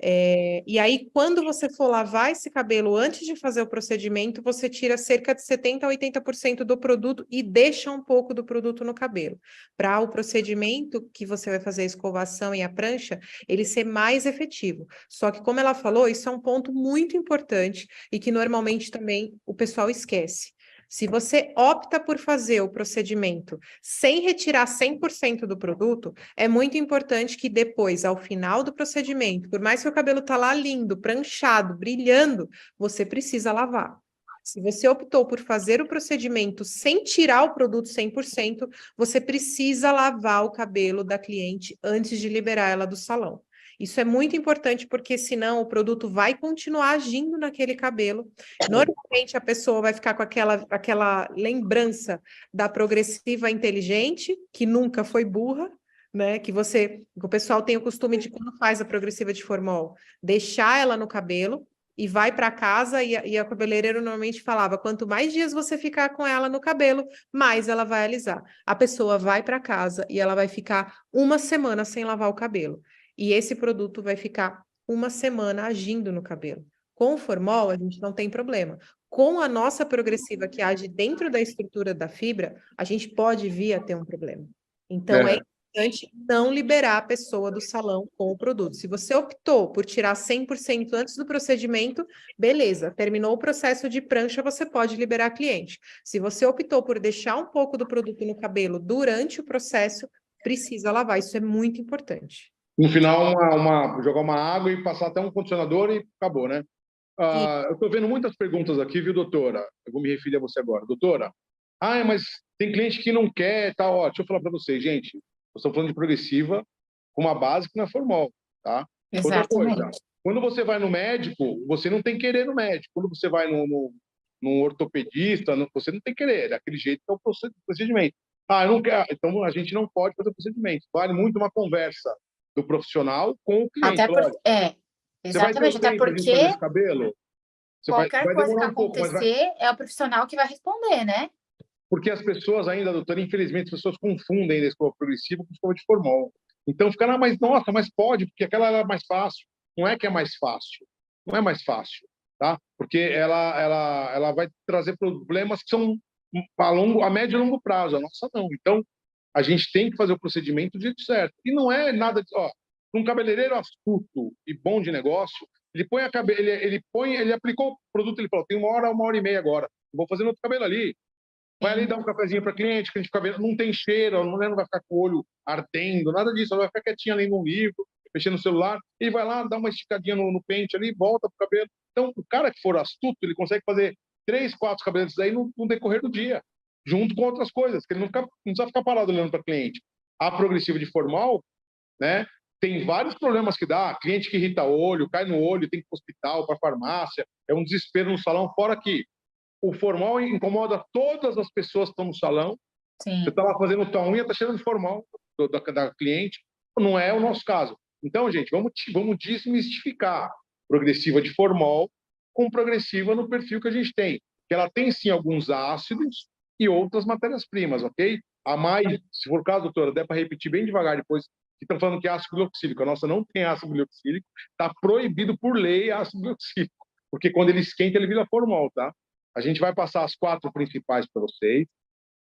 Speaker 3: E aí, quando você for lavar esse cabelo antes de fazer o procedimento, você tira cerca de 70% a 80% do produto e deixa um pouco do produto no cabelo. Para o procedimento que você vai fazer a escovação e a prancha, ele ser mais efetivo. Só que, como ela falou, isso é um ponto muito importante e que normalmente também o pessoal esquece. Se você opta por fazer o procedimento sem retirar 100% do produto, é muito importante que depois, ao final do procedimento, por mais que o cabelo tá lá lindo, pranchado, brilhando, você precisa lavar. Se você optou por fazer o procedimento sem tirar o produto 100%, você precisa lavar o cabelo da cliente antes de liberar ela do salão. Isso é muito importante porque senão o produto vai continuar agindo naquele cabelo. Normalmente a pessoa vai ficar com aquela lembrança da progressiva inteligente, que nunca foi burra, né? Que o pessoal tem o costume de, quando faz a progressiva de formol, deixar ela no cabelo e vai para casa, e a cabeleireira normalmente falava: quanto mais dias você ficar com ela no cabelo, mais ela vai alisar. A pessoa vai para casa e ela vai ficar 1 semana sem lavar o cabelo. E esse produto vai ficar 1 semana agindo no cabelo. Com o formol, a gente não tem problema. Com a nossa progressiva, que age dentro da estrutura da fibra, a gente pode vir a ter um problema. Então, é importante não liberar a pessoa do salão com o produto. Se você optou por tirar 100% antes do procedimento, beleza, terminou o processo de prancha, você pode liberar a cliente. Se você optou por deixar um pouco do produto no cabelo durante o processo, precisa lavar. Isso é muito importante.
Speaker 2: No final, jogar uma água e passar até um condicionador e acabou, né? Eu estou vendo muitas perguntas aqui, viu, doutora? Eu vou me referir a você agora. Doutora, mas tem cliente que não quer, tal. Deixa eu falar para vocês, gente. Nós estamos falando de progressiva com uma base que não é formal, tá? Outra coisa, quando você vai no médico, você não tem que querer no médico. Quando você vai num ortopedista, você não tem que querer. É daquele jeito que é o procedimento. Ah, eu não quero. Então a gente não pode fazer o procedimento. Vale muito uma conversa do profissional com o cliente.
Speaker 1: Até porque,
Speaker 2: Olha, você vai ter
Speaker 1: exatamente,
Speaker 2: o
Speaker 1: até
Speaker 2: tempo pra gente fazer esse
Speaker 1: porque
Speaker 2: cabelo? Você
Speaker 1: qualquer
Speaker 2: vai
Speaker 1: coisa que
Speaker 2: demorar um pouco, mas vai.
Speaker 1: acontecer é o profissional que vai responder, né?
Speaker 2: Porque as pessoas ainda, doutora, infelizmente, as pessoas confundem a escova progressiva com escova de formol. Então fica, ah, mas nossa, mas pode, porque aquela era mais fácil. Não é que é mais fácil. Não é mais fácil, tá? Porque ela vai trazer problemas que são a médio e longo prazo. A nossa não. Então, a gente tem que fazer o procedimento do jeito certo. E não é nada de... Ó, um cabeleireiro astuto e bom de negócio, ele põe a ele aplicou o produto, ele falou, tem 1 hora e meia agora. Eu vou fazer no outro cabelo ali. Vai ali dar um cafezinho para cliente, que a gente fica vendo, não tem cheiro, a mulher não vai ficar com o olho ardendo, nada disso, ela vai ficar quietinha lendo um livro, mexendo no celular, e vai lá, dá uma esticadinha no pente ali, volta pro cabelo. Então, o cara que for astuto, ele consegue fazer 3, 4 cabelos aí no decorrer do dia, junto com outras coisas, que ele não precisa ficar parado olhando para cliente. A progressiva de formal, né, tem vários problemas que dá, cliente que irrita o olho, cai no olho, tem que ir para o hospital, para farmácia, é um desespero no salão, fora que o formal incomoda todas as pessoas que estão no salão.
Speaker 1: Sim.
Speaker 2: Você está lá fazendo tua unha, está cheirando de formal da cliente. Não é o nosso caso. Então, gente, vamos desmistificar progressiva de formol com progressiva no perfil que a gente tem. Que ela tem, sim, alguns ácidos e outras matérias-primas, ok? A mais, se for o caso, doutora, der para repetir bem devagar depois, que estão falando que é ácido glioxílico. A nossa não tem ácido glioxílico. Está proibido por lei ácido glioxílico. Porque quando ele esquenta, ele vira formol, tá? A gente vai passar as 4 principais para vocês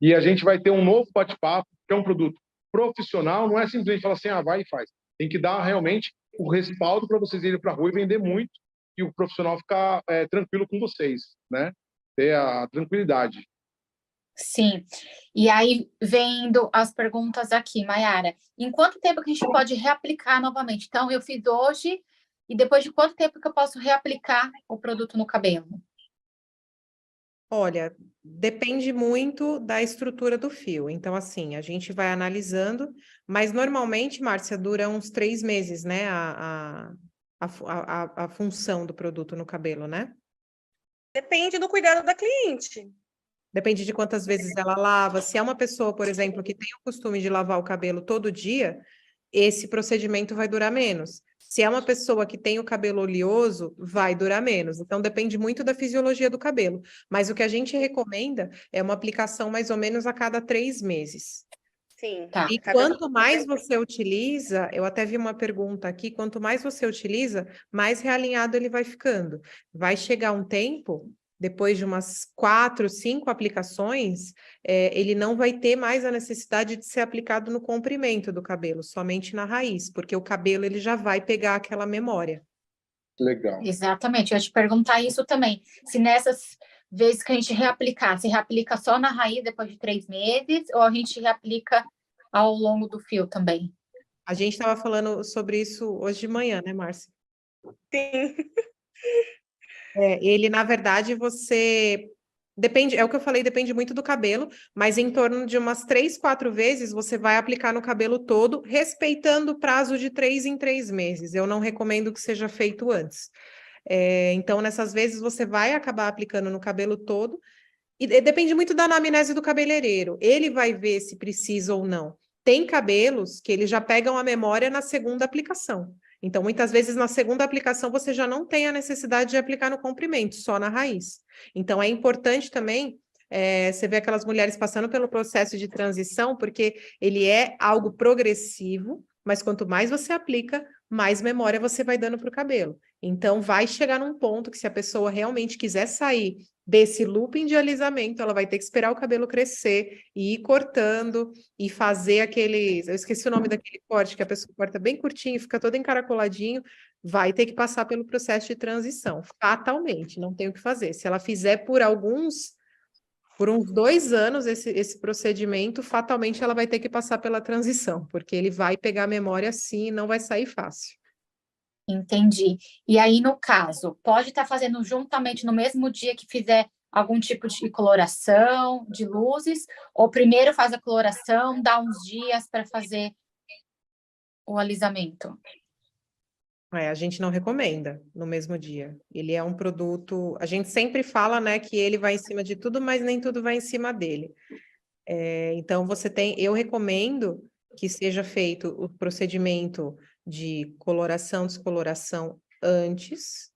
Speaker 2: e a gente vai ter um novo bate-papo, que é um produto profissional, não é simplesmente falar assim, ah, vai e faz. Tem que dar realmente o respaldo para vocês irem para a rua e vender muito e o profissional ficar tranquilo com vocês, né? Ter a tranquilidade.
Speaker 1: Sim. E aí, vendo as perguntas aqui, Mayara, em quanto tempo que a gente pode reaplicar novamente? Então, eu fiz hoje e depois de quanto tempo que eu posso reaplicar o produto no cabelo?
Speaker 3: Olha, depende muito da estrutura do fio. Então, assim, a gente vai analisando, mas normalmente, Márcia, dura uns 3 meses, né? A função do produto no cabelo, né?
Speaker 4: Depende do cuidado da cliente.
Speaker 3: Depende de quantas vezes ela lava. Se é uma pessoa, por exemplo, que tem o costume de lavar o cabelo todo dia, esse procedimento vai durar menos. Se é uma pessoa que tem o cabelo oleoso, vai durar menos. Então, depende muito da fisiologia do cabelo. Mas o que a gente recomenda é uma aplicação mais ou menos a cada 3 meses.
Speaker 4: Sim.
Speaker 1: Tá.
Speaker 3: E quanto mais você utiliza, eu até vi uma pergunta aqui, quanto mais você utiliza, mais realinhado ele vai ficando. Vai chegar um tempo, depois de umas 4, 5 aplicações, ele não vai ter mais a necessidade de ser aplicado no comprimento do cabelo, somente na raiz, porque o cabelo ele já vai pegar aquela memória.
Speaker 2: Legal.
Speaker 1: Exatamente, eu ia te perguntar isso também. Se nessas vezes que a gente reaplicar, se reaplica só na raiz depois de 3 meses, ou a gente reaplica ao longo do fio também?
Speaker 3: A gente estava falando sobre isso hoje de manhã, né, Márcia?
Speaker 4: Sim.
Speaker 3: Ele, na verdade, você... Depende, é o que eu falei, depende muito do cabelo, mas em torno de umas 3, 4 vezes você vai aplicar no cabelo todo, respeitando o prazo de 3 em 3 meses. Eu não recomendo que seja feito antes. Então, nessas vezes, você vai acabar aplicando no cabelo todo, e depende muito da anamnese do cabeleireiro. Ele vai ver se precisa ou não. Tem cabelos que eles já pegam a memória na segunda aplicação. Então, muitas vezes, na segunda aplicação, você já não tem a necessidade de aplicar no comprimento, só na raiz. Então, é importante também, você ver aquelas mulheres passando pelo processo de transição, porque ele é algo progressivo, mas quanto mais você aplica, mais memória você vai dando para o cabelo. Então, vai chegar num ponto que se a pessoa realmente quiser sair desse looping de alisamento, ela vai ter que esperar o cabelo crescer e ir cortando e fazer aqueles... Eu esqueci o nome daquele corte, que a pessoa corta bem curtinho, fica todo encaracoladinho, vai ter que passar pelo processo de transição, fatalmente, não tem o que fazer. Se ela fizer por uns 2 anos esse procedimento, fatalmente ela vai ter que passar pela transição, porque ele vai pegar a memória assim e não vai sair fácil.
Speaker 1: Entendi. E aí, no caso, pode estar fazendo juntamente no mesmo dia que fizer algum tipo de coloração, de luzes, ou primeiro faz a coloração, dá uns dias para fazer o alisamento?
Speaker 3: A gente não recomenda no mesmo dia. Ele é um produto... A gente sempre fala, né, que ele vai em cima de tudo, mas nem tudo vai em cima dele. Então, eu recomendo que seja feito o procedimento de coloração, descoloração antes,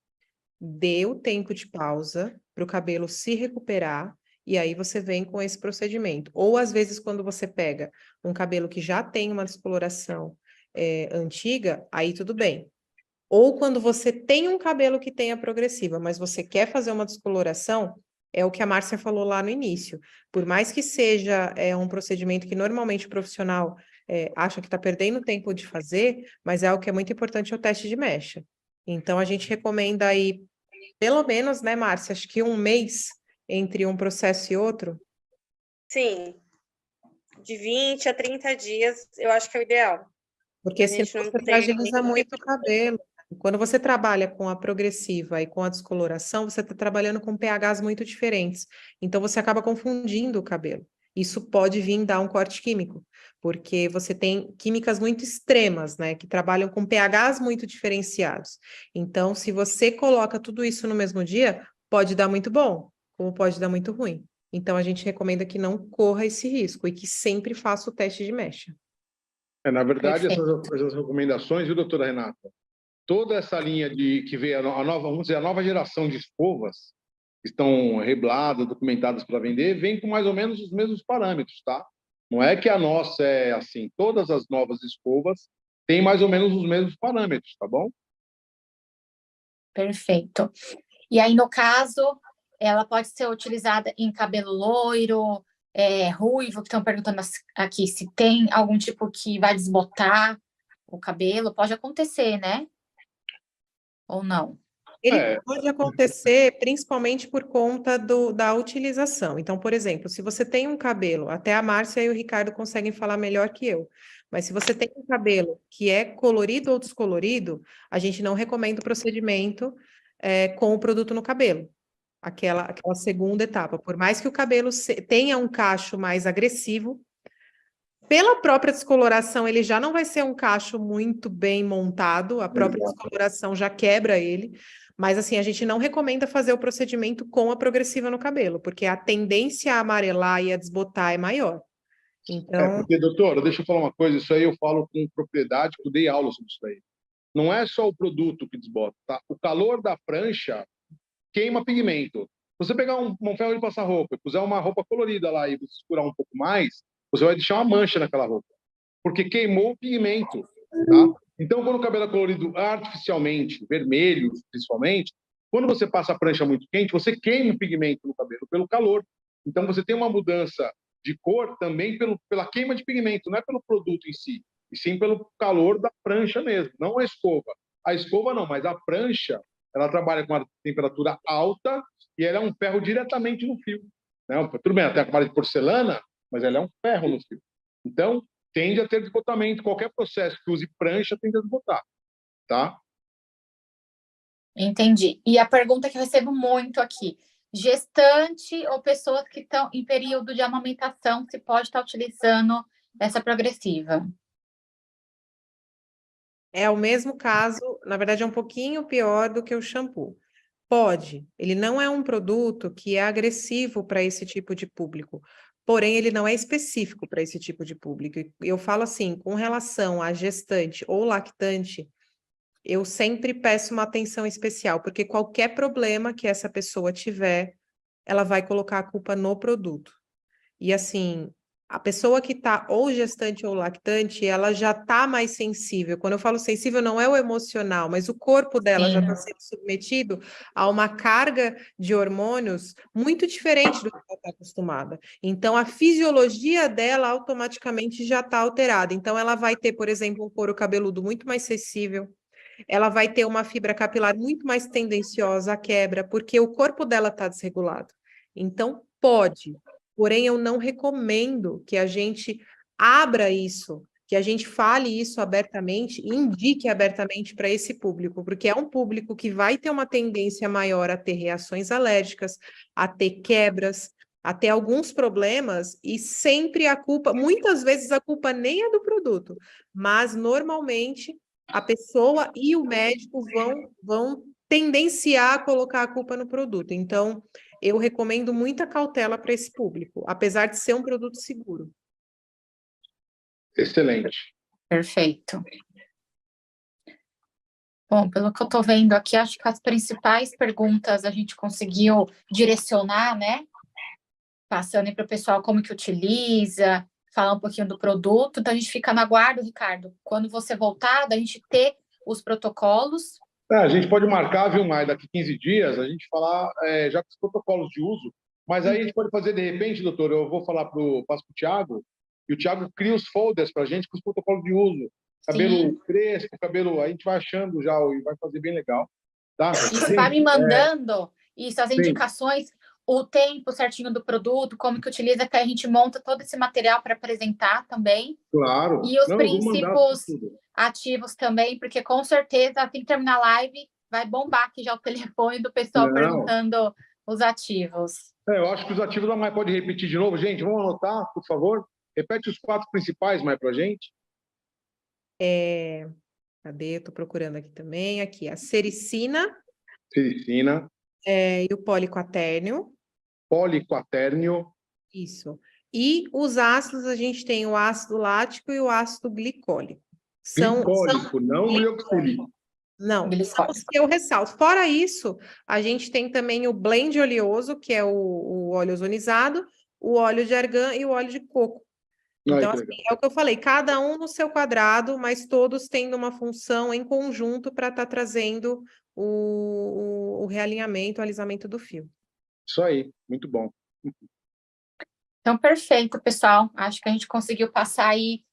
Speaker 3: dê o tempo de pausa para o cabelo se recuperar, e aí você vem com esse procedimento. Ou, às vezes, quando você pega um cabelo que já tem uma descoloração antiga, aí tudo bem. Ou quando você tem um cabelo que tenha progressiva, mas você quer fazer uma descoloração, é o que a Márcia falou lá no início. Por mais que seja um procedimento que normalmente o profissional acha que está perdendo tempo de fazer, mas é algo que é muito importante, é o teste de mecha. Então, a gente recomenda aí, pelo menos, né, Márcia, acho que 1 mês entre um processo e outro.
Speaker 4: Sim, de 20 a 30 dias, eu acho que é o ideal.
Speaker 3: Porque senão você fragiliza muito o cabelo. Quando você trabalha com a progressiva e com a descoloração, você está trabalhando com pHs muito diferentes. Então, você acaba confundindo o cabelo. Isso pode vir dar um corte químico, porque você tem químicas muito extremas, né? Que trabalham com pHs muito diferenciados. Então, se você coloca tudo isso no mesmo dia, pode dar muito bom, como pode dar muito ruim. Então, a gente recomenda que não corra esse risco e que sempre faça o teste de mecha.
Speaker 2: Na verdade,
Speaker 1: Perfeito.
Speaker 2: essas recomendações, viu, doutora Renata? Toda essa linha que veio a nova, vamos dizer, a nova geração de escovas, que estão rebladas, documentadas para vender, vem com mais ou menos os mesmos parâmetros, tá? Não é que a nossa é assim. Todas as novas escovas têm mais ou menos os mesmos parâmetros, tá bom?
Speaker 1: Perfeito. E aí, no caso, ela pode ser utilizada em cabelo loiro, ruivo, que estão perguntando aqui se tem algum tipo que vai desbotar o cabelo. Pode acontecer, né? Ou não?
Speaker 3: Ele pode acontecer principalmente por conta da utilização. Então, por exemplo, se você tem um cabelo, até a Márcia e o Ricardo conseguem falar melhor que eu, mas se você tem um cabelo que é colorido ou descolorido, a gente não recomenda o procedimento com o produto no cabelo. Aquela segunda etapa. Por mais que o cabelo tenha um cacho mais agressivo, pela própria descoloração, ele já não vai ser um cacho muito bem montado, a própria descoloração já quebra ele, mas assim, a gente não recomenda fazer o procedimento com a progressiva no cabelo, porque a tendência a amarelar e a desbotar é maior. Então,
Speaker 2: Porque, doutora, deixa eu falar uma coisa, isso aí eu falo com propriedade, que eu dei aula sobre isso aí. Não é só o produto que desbota, tá? O calor da prancha queima pigmento. Se você pegar um ferro de passar roupa e puser uma roupa colorida lá e você escurar um pouco mais, você vai deixar uma mancha naquela roupa, porque queimou o pigmento, tá? Então, quando o cabelo é colorido artificialmente, vermelho principalmente, quando você passa a prancha muito quente, você queima o pigmento no cabelo pelo calor. Então, você tem uma mudança de cor também pela queima de pigmento, não é pelo produto em si, e sim pelo calor da prancha mesmo, não a escova. A escova não, mas a prancha, ela trabalha com uma temperatura alta e ela é um ferro diretamente no fio, né? Tudo bem, até a camada de porcelana, mas ela é um ferro no fio. Então, tende a ter desbotamento. Qualquer processo que use prancha tende a desbotar, tá?
Speaker 1: Entendi. E a pergunta que eu recebo muito aqui: gestante ou pessoas que estão em período de amamentação, se pode estar utilizando essa progressiva?
Speaker 3: é o mesmo caso, na verdade é um pouquinho pior do que o shampoo. Pode, ele não é um produto que é agressivo para esse tipo de público, porém ele não é específico para esse tipo de público. Eu falo assim, com relação a gestante ou lactante, eu sempre peço uma atenção especial, porque qualquer problema que essa pessoa tiver, ela vai colocar a culpa no produto. E assim, a pessoa que está ou gestante ou lactante, ela já está mais sensível. Quando eu falo sensível, não é o emocional, mas o corpo dela já está sendo submetido a uma carga de hormônios muito diferente do que ela está acostumada. Então, a fisiologia dela automaticamente já está alterada. Então, ela vai ter, por exemplo, um couro cabeludo muito mais sensível, ela vai ter uma fibra capilar muito mais tendenciosa à quebra, porque o corpo dela está desregulado. Então, pode. Porém, eu não recomendo que a gente abra isso, que a gente fale isso abertamente e indique abertamente para esse público, porque é um público que vai ter uma tendência maior a ter reações alérgicas, a ter quebras, a ter alguns problemas, e sempre a culpa, muitas vezes a culpa nem é do produto, mas normalmente a pessoa e o médico vão tendenciar a colocar a culpa no produto. Então, eu recomendo muita cautela para esse público, apesar de ser um produto seguro.
Speaker 2: Excelente.
Speaker 1: Perfeito. Bom, pelo que eu estou vendo aqui, acho que as principais perguntas a gente conseguiu direcionar, né? Passando para o pessoal como que utiliza, falar um pouquinho do produto. Então, a gente fica no aguardo, Ricardo, quando você voltar, da gente ter os protocolos.
Speaker 2: A gente pode marcar, viu, Mai, daqui 15 dias, a gente falar já com os protocolos de uso, mas aí a gente pode fazer, de repente, doutor, eu vou falar passo para o Thiago, e o Thiago cria os folders para a gente com os protocolos de uso. Cabelo
Speaker 1: Sim.
Speaker 2: crespo, cabelo... A gente vai achando já e vai fazer bem legal. Tá?
Speaker 1: Isso, vai me mandando isso, as
Speaker 2: Sim.
Speaker 1: indicações, o tempo certinho do produto, como que utiliza, que a gente monta todo esse material para apresentar também.
Speaker 2: Claro.
Speaker 1: E os
Speaker 2: Não, eu vou mandar
Speaker 1: princípios
Speaker 2: tudo.
Speaker 1: ativos também, porque com certeza, assim que terminar a live, vai bombar aqui já o telefone do pessoal
Speaker 2: Não.
Speaker 1: perguntando os ativos.
Speaker 2: Eu acho que os ativos da Mai pode repetir de novo. Gente, vamos anotar, por favor? Repete os 4 principais, Mai, para a gente.
Speaker 3: Cadê? Eu tô procurando aqui também. Aqui, a sericina
Speaker 2: Sericina,
Speaker 3: e o poliquatérnio.
Speaker 2: poliquatérnio.
Speaker 3: Isso. E os ácidos, a gente tem o ácido lático e o ácido glicólico.
Speaker 2: Glicólico, não glioxílico.
Speaker 3: Não, são
Speaker 1: Glicólico.
Speaker 3: os que eu ressalto. Fora isso, a gente tem também o blend oleoso, que é o óleo ozonizado, o óleo de argan e o óleo de coco. Então, assim, é o que eu falei, cada um no seu quadrado, mas todos tendo uma função em conjunto para estar trazendo o realinhamento, o alisamento do fio.
Speaker 2: Isso aí, muito bom.
Speaker 1: Então, perfeito, pessoal. Acho que a gente conseguiu passar aí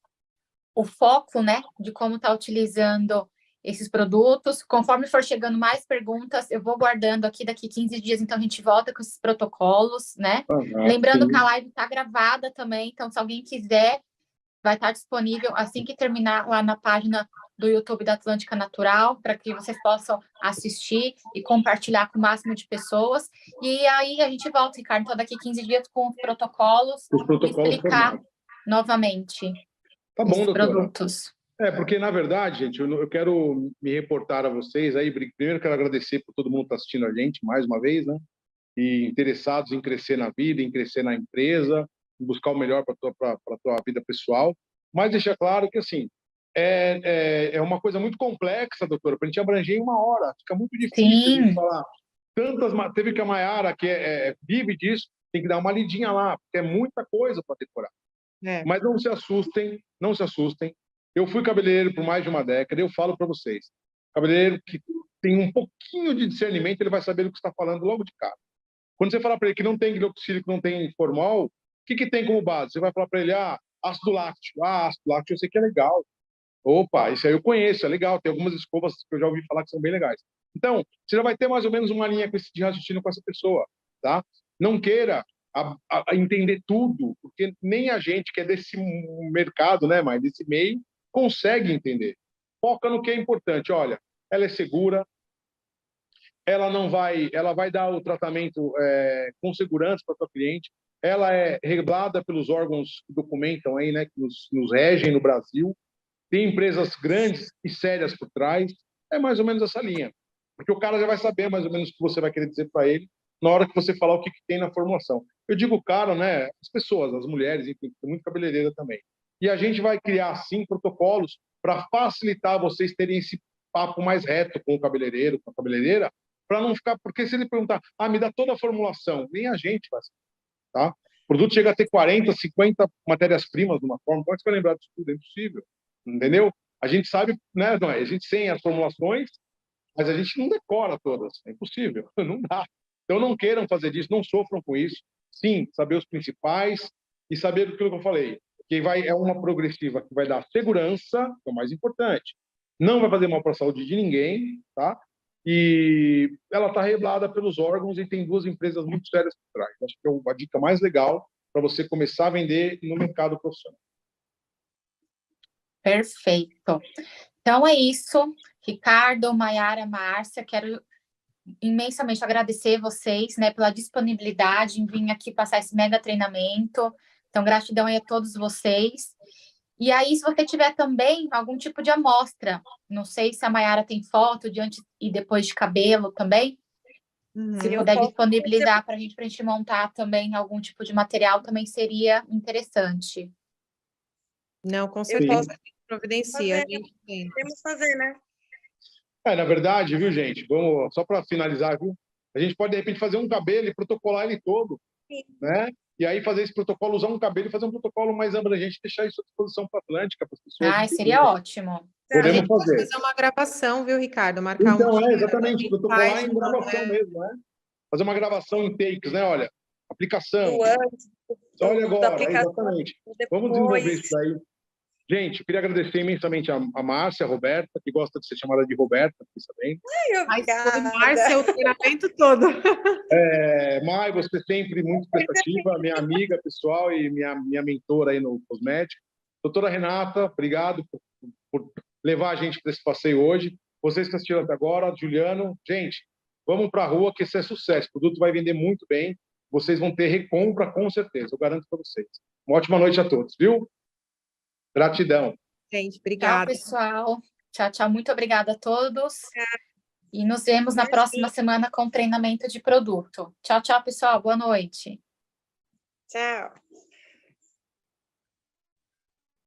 Speaker 1: o foco, né, de como está utilizando esses produtos. Conforme for chegando mais perguntas, eu vou guardando aqui, daqui 15 dias, então a gente volta com esses protocolos, né? Lembrando
Speaker 2: sim.
Speaker 1: que a live está gravada também, então se alguém quiser, vai estar disponível assim que terminar lá na página do YouTube da Atlântica Natural, para que vocês possam assistir e compartilhar com o máximo de pessoas. E aí a gente volta, Ricardo, então daqui 15 dias com os protocolos e explicar
Speaker 2: formados.
Speaker 1: novamente
Speaker 2: Tá bom,
Speaker 1: esses
Speaker 2: doutora.
Speaker 1: produtos.
Speaker 2: Porque, na verdade, gente, eu quero me reportar a vocês aí. Primeiro, quero agradecer por todo mundo que está assistindo a gente, mais uma vez, né? E interessados em crescer na vida, em crescer na empresa, em buscar o melhor para a tua vida pessoal. Mas deixar claro que, assim, é uma coisa muito complexa, doutora, para a gente abranger em 1 hora. Fica muito difícil a gente falar. Teve que a Mayara, que vive disso, tem que dar uma lidinha lá, porque é muita coisa para decorar. Mas não se assustem, não se assustem. Eu fui cabeleireiro por mais de 1 década, eu falo para vocês, cabeleireiro que tem um pouquinho de discernimento, ele vai saber do que está falando logo de cara. Quando você falar para ele que não tem glioxílico, não tem formol, o que tem como base? Você vai falar para ele, ácido láctico. Ácido láctico eu sei que é legal. Opa, isso aí eu conheço, é legal. Tem algumas escovas que eu já ouvi falar que são bem legais. Então, você já vai ter mais ou menos uma linha de raciocínio com essa pessoa, tá? Não queira entender tudo, porque nem a gente que é desse mercado, né, mas desse meio, consegue entender. Foca no que é importante. Olha, ela é segura, ela vai dar o tratamento com segurança para o seu cliente, ela é reglada pelos órgãos que documentam aí, né, que nos regem no Brasil, tem empresas grandes e sérias por trás, é mais ou menos essa linha. Porque o cara já vai saber mais ou menos o que você vai querer dizer para ele na hora que você falar o que tem na formulação. Eu digo cara, né, as pessoas, as mulheres, enfim, tem muito cabeleireira também. E a gente vai criar, sim, protocolos para facilitar vocês terem esse papo mais reto com o cabeleireiro, com a cabeleireira, para não ficar... Porque se ele perguntar, me dá toda a formulação, nem a gente faz, tá? O produto chega a ter 40, 50 matérias-primas numa forma, como é que você vai lembrar disso tudo? É impossível, entendeu? A gente sabe, né, não é? A gente tem as formulações, mas a gente não decora todas, é impossível, não dá. Então não queiram fazer disso, não sofram com isso. Sim, saber os principais e saber aquilo que eu falei, que é uma progressiva que vai dar segurança, que é o mais importante. Não vai fazer mal para a saúde de ninguém, tá? E ela está reglada pelos órgãos e tem 2 empresas muito sérias por trás. Acho que é a dica mais legal para você começar a vender no mercado profissional.
Speaker 1: Perfeito. Então é isso. Ricardo, Mayara, Márcia, quero imensamente agradecer vocês, né, pela disponibilidade em vir aqui passar esse mega treinamento. Então, gratidão aí a todos vocês. E aí, se você tiver também algum tipo de amostra, não sei se a Mayara tem foto de antes e depois de cabelo também, Se
Speaker 4: Eu
Speaker 1: puder
Speaker 4: posso-
Speaker 1: disponibilizar para a gente montar também algum tipo de material, também seria interessante.
Speaker 3: Não, com
Speaker 4: Eu
Speaker 3: certeza,
Speaker 2: posso
Speaker 3: a gente providencia,
Speaker 4: fazer.
Speaker 3: a gente tem.
Speaker 4: Podemos fazer, né?
Speaker 2: Na verdade, viu, gente? Vamos, só para finalizar, viu? A gente pode, de repente, fazer um cabelo e protocolar ele todo,
Speaker 4: Sim.
Speaker 2: né? E aí fazer esse protocolo, usar um cabelo e fazer um protocolo mais abrangente, deixar isso à disposição para a Atlântica, para as pessoas.
Speaker 1: Ai, seria ótimo.
Speaker 3: A
Speaker 2: Podemos
Speaker 3: gente pode
Speaker 2: fazer.
Speaker 3: fazer uma gravação, viu, Ricardo? Marcar um
Speaker 2: Então,
Speaker 3: dia,
Speaker 2: exatamente,
Speaker 3: a gente
Speaker 2: protocolar
Speaker 3: faz
Speaker 2: em gravação mesmo, né? Fazer uma gravação em takes, né? Olha, aplicação.
Speaker 4: Do antes,
Speaker 2: Olha
Speaker 4: da
Speaker 2: agora,
Speaker 4: aplicação,
Speaker 2: exatamente.
Speaker 4: depois.
Speaker 2: Vamos desenvolver isso daí. Gente, eu queria agradecer imensamente a Márcia, a Roberta, que gosta de ser chamada de Roberta, fiquei sabendo.
Speaker 4: Ai,
Speaker 3: Mas foi
Speaker 4: obrigada.
Speaker 3: Márcia o treinamento todo.
Speaker 2: Mai, você sempre muito prestativa, minha amiga pessoal e minha mentora aí no cosmético. Doutora Renata, obrigado por levar a gente para esse passeio hoje. Vocês que assistiram até agora, Juliano, gente, vamos para a rua que isso é sucesso. O produto vai vender muito bem. Vocês vão ter recompra com certeza, eu garanto para vocês. Uma ótima noite a todos, viu? Gratidão.
Speaker 3: Gente,
Speaker 1: Tchau,
Speaker 3: obrigada.
Speaker 1: pessoal. Tchau, tchau. Muito obrigada a todos. E nos vemos na próxima semana com treinamento de produto. Tchau, tchau, pessoal. Boa noite.
Speaker 4: Tchau.